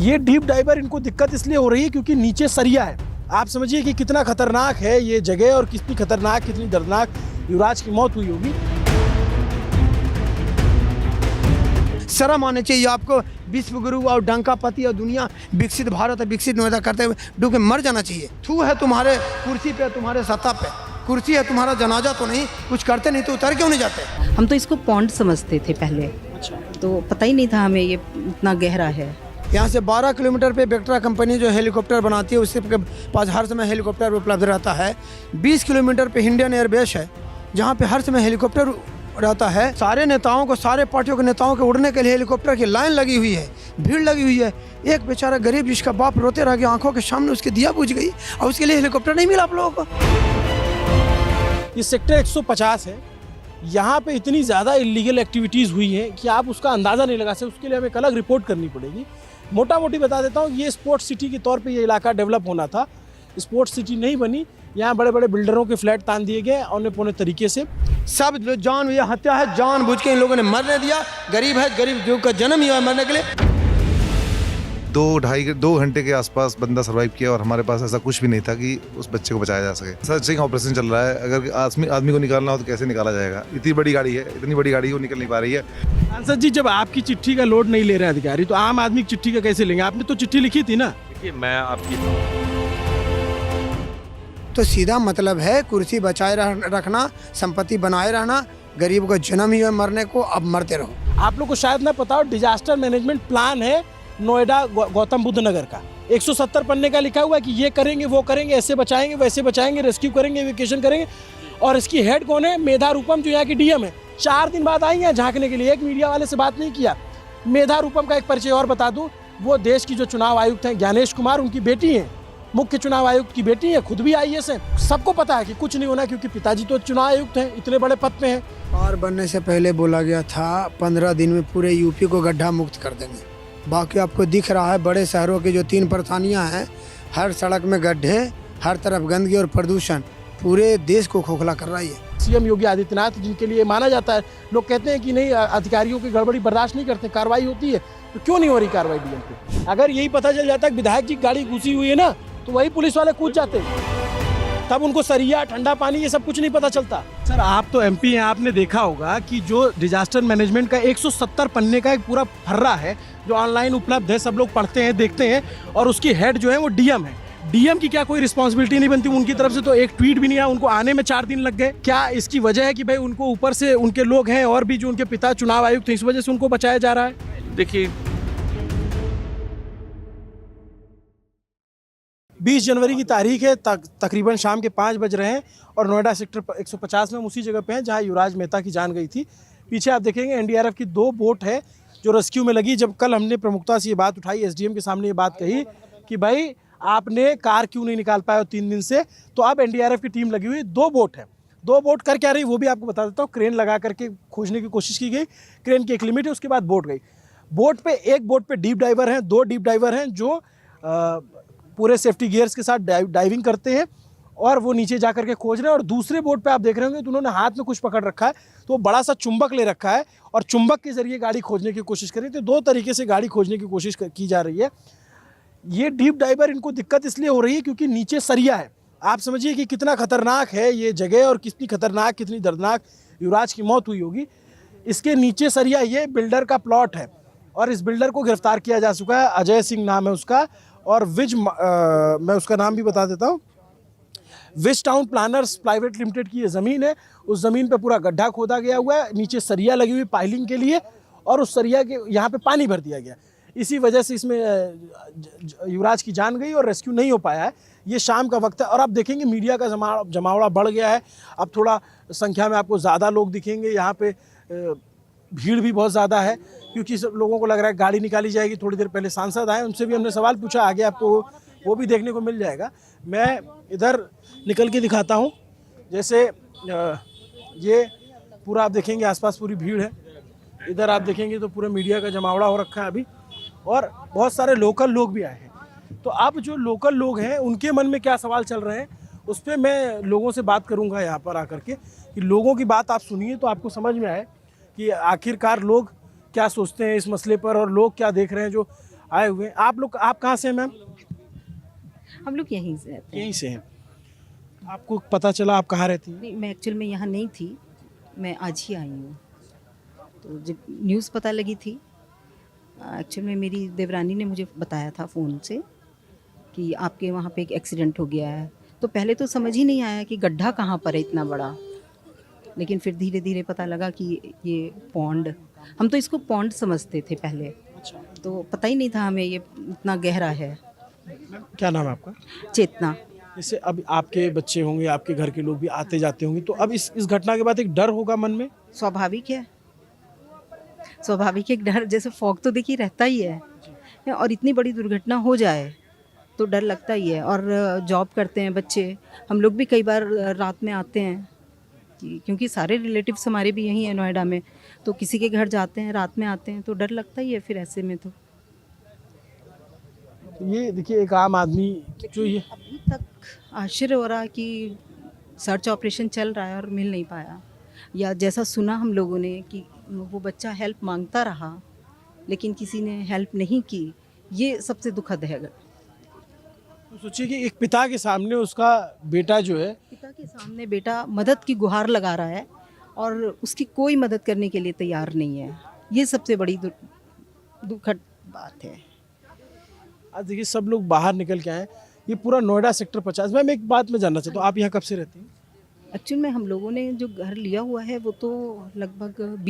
ये deep diver इनको दिक्कत इसलिए हो रही है क्योंकि नीचे सरिया है। आप समझिए कि कितना खतरनाक है ये जगह और कितनी खतरनाक, कितनी दर्दनाक युवराज की मौत हुई होगी। शर्म आनी चाहिए आपको। विश्व गुरु और डंकापति और दुनिया विकसित भारत विकसित नोएडा करते हुए डूब के मर जाना चाहिए। थू है तुम्हारे कुर्सी पे, तुम्हारे सत्ता पे, कुर्सी है तुम्हारा, जनाजा तो नहीं, कुछ करते नहीं तो उतर क्यों नहीं जाते? हम तो इसको पॉन्ड समझते थे पहले। अच्छा। तो पता ही नहीं था हमें ये इतना गहरा है। यहाँ से 12 किलोमीटर पे बेक्ट्रा कंपनी जो हेलीकॉप्टर बनाती है उसके पास हर समय हेलीकॉप्टर उपलब्ध रहता है। 20 किलोमीटर पे इंडियन एयरबेस है जहाँ पे हर समय हेलीकॉप्टर रहता है। सारे नेताओं को, सारे पार्टियों के नेताओं के उड़ने के लिए हेलीकॉप्टर की लाइन लगी हुई है, भीड़ लगी हुई है। एक बेचारा गरीब जिसका बाप रोते रह गया, आंखों के सामने उसकी दिया बुझ गई और उसके लिए हेलीकॉप्टर नहीं मिला आप लोगों को। ये सेक्टर 150 है, यहाँ पे इतनी ज़्यादा इलीगल एक्टिविटीज़ हुई हैं कि आप उसका अंदाज़ा नहीं लगा सकते। उसके लिए हमें एक अलग रिपोर्ट करनी पड़ेगी। मोटा मोटी बता देता हूँ, ये स्पोर्ट्स सिटी के तौर पे ये इलाका डेवलप होना था। स्पोर्ट्स सिटी नहीं बनी, यहाँ बड़े बड़े बिल्डरों के फ्लैट तान दिए गए औने पौने तरीके से। सब जो जान, ये हत्या है, जानबूझ के इन लोगों ने मरने दिया। गरीब है, गरीब जो का जन्म ही हुआ है मरने के लिए। 2 घंटे के आसपास बंदा सर्वाइव किया और हमारे पास ऐसा कुछ भी नहीं था कि उस बच्चे को बचाया जा सके। सर्चिंग ऑपरेशन चल रहा है। अगर आदमी को निकालना हो तो कैसे निकाला जाएगा? इतनी बड़ी गाड़ी है, इतनी बड़ी गाड़ी वो निकल नहीं पा रही है। सांसद जी, जब आपकी चिट्ठी का लोड नहीं ले रहे अधिकारी तो आम आदमी की चिट्ठी का कैसे लेंगे? आपने तो चिट्ठी लिखी थी ना। देखिए, मैं आपकी तो सीधा मतलब है कुर्सी बचाए रखना, संपत्ति बनाए रहना। गरीब का जन्म ही है मरने को, अब मरते रहो। आप लोग को शायद ना पता हो, डिजास्टर मैनेजमेंट प्लान है नोएडा गौतम बुद्ध नगर का। 170 पन्ने का लिखा हुआ है कि ये करेंगे, वो करेंगे, ऐसे बचाएंगे, वैसे बचाएंगे, रेस्क्यू करेंगे, एविक्यूएशन करेंगे। और इसकी हेड कौन है? मेधा रूपम, जो यहाँ की डीएम है। 4 दिन बाद आई हैं झांकने के लिए, एक मीडिया वाले से बात नहीं किया। मेधा रूपम का एक परिचय और बता दूं, वो देश की जो चुनाव आयुक्त हैं ज्ञानेश कुमार, उनकी बेटी हैं। मुख्य चुनाव आयुक्त की बेटी है, खुद भी आईएएस है। सबको पता है कि कुछ नहीं होना क्योंकि पिताजी तो चुनाव आयुक्त हैं, इतने बड़े पद पे हैं। पार बनने से पहले बोला गया था 15 दिन में पूरे यूपी को गड्ढा मुक्त कर देंगे। बाकी आपको दिख रहा है बड़े शहरों की जो 3 परेशानियां हैं, हर सड़क में गड्ढे, हर तरफ गंदगी और प्रदूषण पूरे देश को खोखला कर रही है। सीएम योगी आदित्यनाथ, जिनके लिए माना जाता है, लोग कहते हैं कि नहीं अधिकारियों की गड़बड़ी बर्दाश्त नहीं करते, कार्रवाई होती है, तो क्यों नहीं हो रही कार्रवाई डीएम पे? अगर यही पता चल जाता है विधायक जी की गाड़ी घुसी हुई है ना, तो वही पुलिस वाले कूद जाते, तब उनको सरिया, ठंडा पानी, ये सब कुछ नहीं पता चलता। सर, आप तो एमपी हैं, आपने देखा होगा कि जो डिजास्टर मैनेजमेंट का 170 पन्ने का एक पूरा फर्रा है जो ऑनलाइन उपलब्ध है, सब लोग पढ़ते हैं, देखते हैं, और उसकी हेड जो है वो डीएम है। डीएम की क्या कोई रिस्पॉन्सिबिलिटी नहीं बनती उनकी तरफ से? तो एक ट्वीट भी नहीं आया, उनको आने में 4 दिन लग गए। क्या इसकी वजह है कि भाई उनको ऊपर से उनके लोग हैं और भी जो उनके पिता चुनाव आयुक्त थे, इस वजह से उनको बचाया जा रहा है? देखिए, 20 जनवरी की तारीख है, तकरीबन शाम के 5 बज रहे हैं और नोएडा सेक्टर 150 में हम उसी जगह पे हैं जहां युवराज मेहता की जान गई थी। पीछे आप देखेंगे एनडीआरएफ की 2 बोट है जो रेस्क्यू में लगी। जब कल हमने प्रमुखता से ये बात उठाई, एसडीएम के सामने ये बात कही कि भाई आपने कार क्यों नहीं निकाल पाए 3 दिन से, तो अब एनडीआरएफ की टीम लगी हुई, 2 बोट है। 2 बोट कर क्या रही वो भी आपको बता देता हूँ। क्रेन लगा करके खोजने की कोशिश की गई, क्रेन की एक लिमिट है, उसके बाद बोट गई। एक बोट पे डीप डाइवर हैं, 2 डीप डाइवर हैं जो पूरे सेफ्टी गियर्स के साथ डाइविंग करते हैं और वो नीचे जा करके खोज रहे हैं। और दूसरे बोट पे आप देख रहे होंगे तो उन्होंने हाथ में कुछ पकड़ रखा है, तो बड़ा सा चुंबक ले रखा है और चुंबक के जरिए गाड़ी खोजने की कोशिश कर रही है। तो 2 तरीके से गाड़ी खोजने की कोशिश की जा रही है। ये डीप डाइवर इनको दिक्कत इसलिए हो रही है क्योंकि नीचे सरिया है। आप समझिए कि कितना खतरनाक है ये जगह और कितनी खतरनाक, कितनी दर्दनाक युवराज की मौत हुई होगी। इसके नीचे सरिया, ये बिल्डर का प्लॉट है और इस बिल्डर को गिरफ्तार किया जा चुका है। अजय सिंह नाम है उसका, और मैं उसका नाम भी बता देता हूँ। Vij town planners private limited की ये ज़मीन है। उस ज़मीन पे पूरा गड्ढा खोदा गया हुआ है, नीचे सरिया लगी हुई पाइलिंग के लिए, और उस सरिया के यहाँ पे पानी भर दिया गया। इसी वजह से इसमें युवराज की जान गई और रेस्क्यू नहीं हो पाया है। ये शाम का वक्त है और आप देखेंगे मीडिया का जमावड़ा बढ़ गया है। अब थोड़ा संख्या में आपको ज़्यादा लोग दिखेंगे, यहाँ पे भीड़ भी बहुत ज़्यादा है क्योंकि सब लोगों को लग रहा है गाड़ी निकाली जाएगी। थोड़ी देर पहले सांसद आए, उनसे भी हमने सवाल पूछा, आगे आपको वो भी देखने को मिल जाएगा। मैं इधर निकल के दिखाता हूँ। जैसे ये पूरा आप देखेंगे आसपास पूरी भीड़ है, इधर आप देखेंगे तो पूरा मीडिया का जमावड़ा हो रखा है अभी, और बहुत सारे लोकल लोग भी आए हैं। तो अब जो लोकल लोग हैं उनके मन में क्या सवाल चल रहे हैं उस पर मैं लोगों से बात करूँगा यहाँ पर आकर के, कि लोगों की बात आप सुनिए तो आपको समझ में आए कि आखिरकार लोग क्या सोचते हैं इस मसले पर और लोग क्या देख रहे हैं जो आए हुए हैं। आप कहाँ से हैं मैम? हम लोग यहीं से रहते हैं। यहीं से हैं। आपको पता चला आप कहाँ रहती हैं? नहीं, मैं एक्चुअल में यहाँ नहीं थी, मैं आज ही आई हूँ। तो जब न्यूज़ पता लगी थी, एक्चुअल में मेरी देवरानी ने मुझे बताया था फ़ोन से कि आपके वहाँ पे एक एक्सीडेंट हो गया है। तो पहले तो समझ ही नहीं आया कि गड्ढा कहाँ पर है इतना बड़ा, लेकिन फिर धीरे धीरे पता लगा कि ये पॉन्ड, हम तो इसको पॉन्ड समझते थे पहले, तो पता ही नहीं था हमें ये इतना गहरा है। क्या नाम है आपका? चेतना। जैसे अब आपके बच्चे होंगे, आपके घर के लोग भी आते जाते होंगे, तो अब इस घटना के बाद एक डर होगा मन में? स्वाभाविक है, स्वाभाविक एक डर, जैसे फॉग तो देखिए रहता ही है, और इतनी बड़ी दुर्घटना हो जाए तो डर लगता ही है। और जॉब करते हैं बच्चे, हम लोग भी कई बार रात में आते हैं क्योंकि सारे रिलेटिव्स हमारे भी यहीं हैं नोएडा में, तो किसी के घर जाते हैं, रात में आते हैं, तो डर लगता ही है फिर ऐसे में। तो ये देखिए एक आम आदमी जो ये अभी तक आश्चर्य हो रहा कि सर्च ऑपरेशन चल रहा है और मिल नहीं पाया, या जैसा सुना हम लोगों ने कि वो बच्चा हेल्प मांगता रहा लेकिन किसी ने हेल्प नहीं की, ये सबसे दुखद है। तो सोचिए कि एक पिता के सामने उसका बेटा जो है, पिता के सामने बेटा मदद की गुहार लगा रहा है और उसकी कोई मदद करने के लिए तैयार नहीं है, ये सबसे बड़ी दुखद बात है। आज देखिए सब लोग बाहर निकल के आए, ये पूरा नोएडा सेक्टर 50। मैम एक बात मैं जानना चाहता हूँ, आप यहाँ कब से रहती हैं? एक्चुअल में हम लोगों ने जो घर लिया हुआ है वो तो लगभग